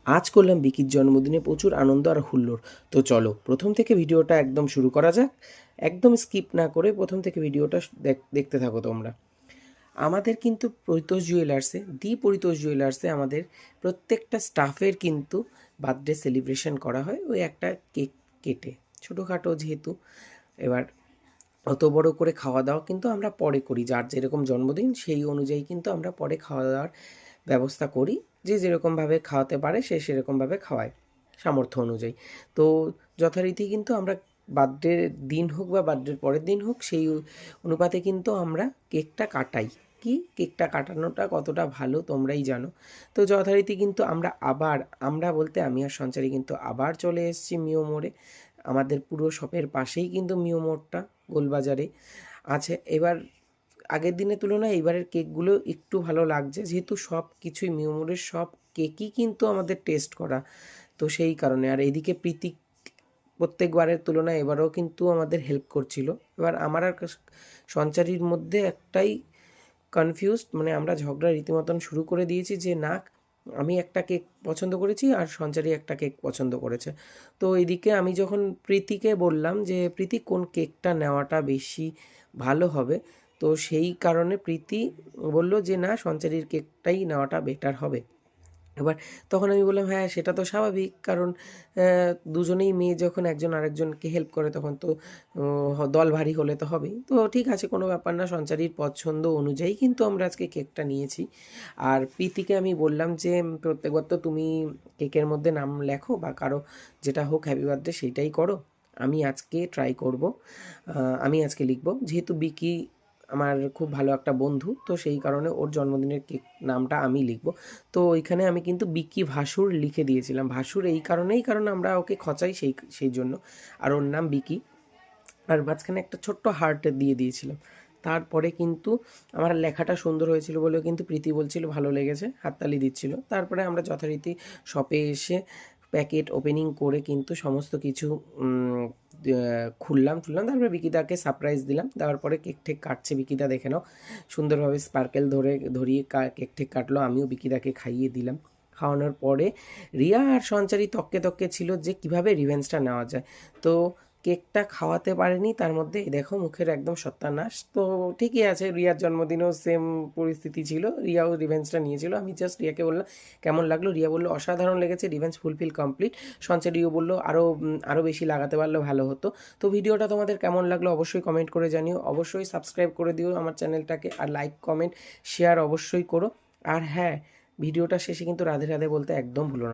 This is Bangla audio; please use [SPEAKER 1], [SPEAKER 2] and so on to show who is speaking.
[SPEAKER 1] আজ করলাম বিকির জন্মদিনে প্রচুর আনন্দ আর হুল্লোড়। তো চলো প্রথম থেকে ভিডিওটা একদম শুরু করা যাক। একদম স্কিপ না করে প্রথম থেকে ভিডিওটা দেখতে থাকো তোমরা। আমাদের কিন্তু পরিতোষ জুয়েলার্সে পরিতোষ জুয়েলার্সে আমাদের প্রত্যেকটা স্টাফের কিন্তু বার্থডে সেলিব্রেশন করা হয় ওই একটা কেক কেটে, ছোটোখাটো যেহেতু। এবার অত বড় করে খাওয়া দাওয়া কিন্তু আমরা পরে করি, যার যেরকম জন্মদিন সেই অনুযায়ী কিন্তু আমরা পরে খাওয়া দাওয়ার ব্যবস্থা করি। যে যেরকমভাবে খাওয়াতে পারে সে সেরকমভাবে খাওয়ায় সামর্থ্য অনুযায়ী। তো যথারীতি কিন্তু আমরা বার্থডের দিন হোক বা বার্থডের পরের দিন হোক সেই অনুপাতে কিন্তু আমরা কেকটা কাটাই। কেকটা কাটানোটা কতটা ভালো তোমরাই জানো। তো যথারীতি কিন্তু আমরা বলতে আমি আর সঞ্চারী কিন্তু আবার চলে এসেছি মিও মোড়ে। আমাদের পুরো শপের পাশেই কিন্তু মিও মোড়টা, গোলবাজারে আছে। এবার আগের দিনের তুলনায় এইবারের কেকগুলো একটু ভালো লাগছে, যেহেতু সব কিছুই মিও মোড়ের সব কেকই কিন্তু আমাদের টেস্ট করা। তো সেই কারণে আর এদিকে প্রীতি প্রত্যেকবারের তুলনায় এবারেও কিন্তু আমাদের হেল্প করছিল। এবার আমার আর সঞ্চারীর মধ্যে একটাই কনফিউজড, মানে আমরা ঝগড়া রীতিমতন শুরু করে দিয়েছি যে না, আমি একটা কেক পছন্দ করেছি আর সঞ্চারী একটা কেক পছন্দ করেছে। তো এইদিকে আমি যখন প্রীতিকে বললাম যে প্রীতি কোন কেকটা নেওয়াটা বেশি ভালো হবে, তো সেই কারণে প্রীতি বলল যে না, সঞ্চারীর কেকটাই নেওয়াটা বেটার হবে। এবার তখন আমি বললাম হ্যাঁ সেটা তো স্বাভাবিক, কারণ দুজনেই মেয়ে যখন একজন আরেকজনকে হেল্প করে তখন তো দল ভারী হলে তো হবেই। তো ঠিক আছে, কোনো ব্যাপার না, সঞ্চারীর পছন্দ অনুযায়ী কিন্তু আমরা আজকে কেকটা নিয়েছি। আর প্রীতিকে আমি বললাম যে প্রত্যেকবার তো তুমি কেকের মধ্যে নাম লেখো বা কারো যেটা হোক হ্যাপি বার্থডে সেইটাই করো, আমি আজকে ট্রাই করব, আমি আজকে লিখব। যেহেতু বিকি আমার খুব ভালো একটা বন্ধু, তো সেই কারণে ওর জন্মদিনের কেক নামটা আমি লিখব। তো ওইখানে আমি কিন্তু বিকি ভাসুর লিখে দিয়েছিলাম। ভাসুর এই কারণেই, কারণ আমরা ওকে খচাই সেই জন্য। আর ওর নাম বিকি। আর মাঝখানে একটা ছোট্ট হার্ট দিয়ে দিয়েছিলাম। তারপরে কিন্তু আমার লেখাটা সুন্দর হয়েছিল বলেও কিন্তু প্রীতি বলছিল ভালো লেগেছে, হাততালি দিচ্ছিল। তারপরে আমরা যথারীতি শপে এসে প্যাকেট ওপেনিং করে কিন্তু সমস্ত কিছু খুললাম তারপরে বিকিদাকে সারপ্রাইজ দিলাম। দেওয়ার পরে কেক ঠেক কাটছে বিকিদা, দেখে নাও সুন্দরভাবে স্পার্কেল ধরিয়ে কেক ঠেক কাটলো, আমিও বিকিদাকে খাইয়ে দিলাম। খাওয়ানোর পরে রিয়া আর সঞ্চারী তককে তককে ছিল যে কিভাবে রিভেঞ্জটা নেওয়া যায়। তো কেকটা খাওয়াতে পারেনি, তার মধ্যে দেখো মুখের একদম সত্যানাশ। তো ঠিকই আছে, রিয়ার জন্মদিনেও সেম পরিস্থিতি ছিল, রিয়াও রিভেঞ্জটা নিয়েছিল। আমি জাস্ট রিয়াকে বললাম কেমন লাগলো, রিয়া বললো অসাধারণ লেগেছে, রিভেঞ্জ ফুলফিল কমপ্লিট। সঞ্চারীও বললো আরও বেশি লাগাতে পারলে ভালো হতো। তো ভিডিওটা তোমাদের কেমন লাগলো অবশ্যই কমেন্ট করে জানিও, অবশ্যই সাবস্ক্রাইব করে দিও আমার চ্যানেলটাকে, আর লাইক কমেন্ট শেয়ার অবশ্যই করো। আর হ্যাঁ, ভিডিওটা শেষে কিন্তু রাধে রাধে বলতে একদম ভুলো না।